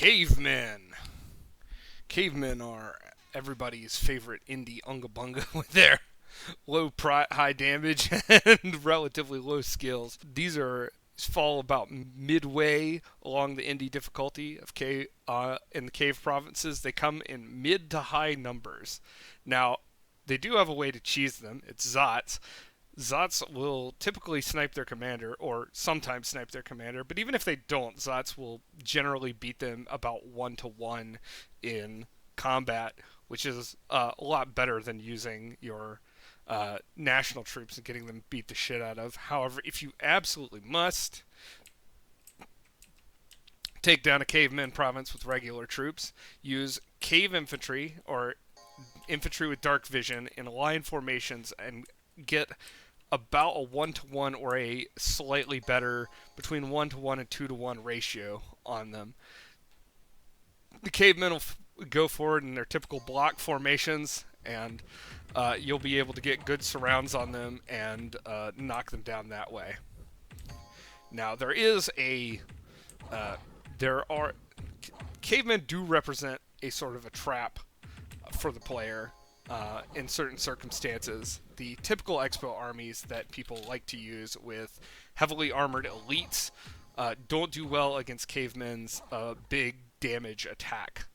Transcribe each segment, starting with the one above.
Cavemen. Cavemen are everybody's favorite indie unga bunga with their high damage and relatively low skills. These are fall about midway along the indie difficulty of cave in the cave provinces. They come in mid to high numbers. Now, they do have a way to cheese them. It's Zotz. Zotz will typically snipe their commander, or sometimes snipe their commander, but even if they don't, Zotz will generally beat them about 1-to-1 in combat, which is a lot better than using your national troops and getting them beat the shit out of. However, if you absolutely must take down a caveman province with regular troops, use cave infantry or infantry with dark vision in line formations and get about a 1-to-1 or a slightly better between 1-to-1 and 2-to-1 ratio on them. The cavemen will go forward in their typical block formations, and you'll be able to get good surrounds on them and knock them down that way. Now, there are cavemen do represent a sort of a trap for the player in certain circumstances. The typical expo armies that people like to use with heavily armored elites don't do well against cavemen's big damage attack.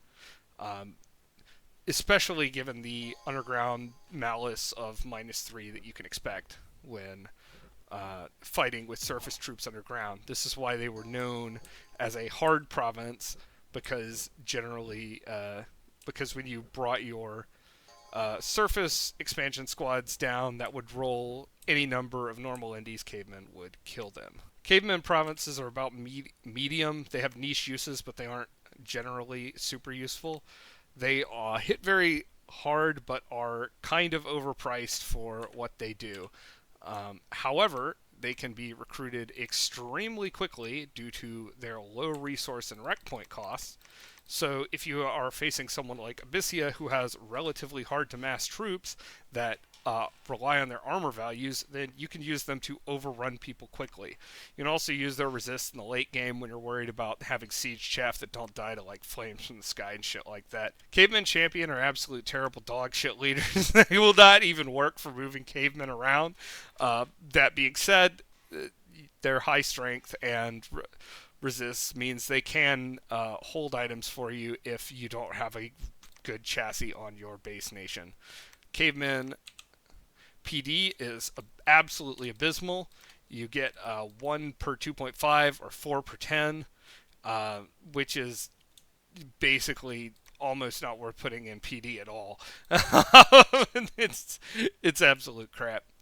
Especially given the underground malice of -3 that you can expect when fighting with surface troops underground. This is why they were known as a hard province, because generally, because when you brought your surface expansion squads down that would roll any number of normal indies, cavemen would kill them. Cavemen provinces are about medium. They have niche uses, but they aren't generally super useful. They hit very hard, but are kind of overpriced for what they do. However, they can be recruited extremely quickly due to their low resource and rec point costs. So if you are facing someone like Abyssia, who has relatively hard to mass troops that rely on their armor values, then you can use them to overrun people quickly. You can also use their resist in the late game when you're worried about having siege chaff that don't die to like flames from the sky and shit like that. Cavemen Champion are absolute terrible dog shit leaders. They will not even work for moving cavemen around. That being said, their high strength and resist means they can hold items for you if you don't have a good chassis on your base nation. Cavemen PD is absolutely abysmal. You get 1 per 2.5 or 4 per 10, which is basically almost not worth putting in PD at all. it's absolute crap.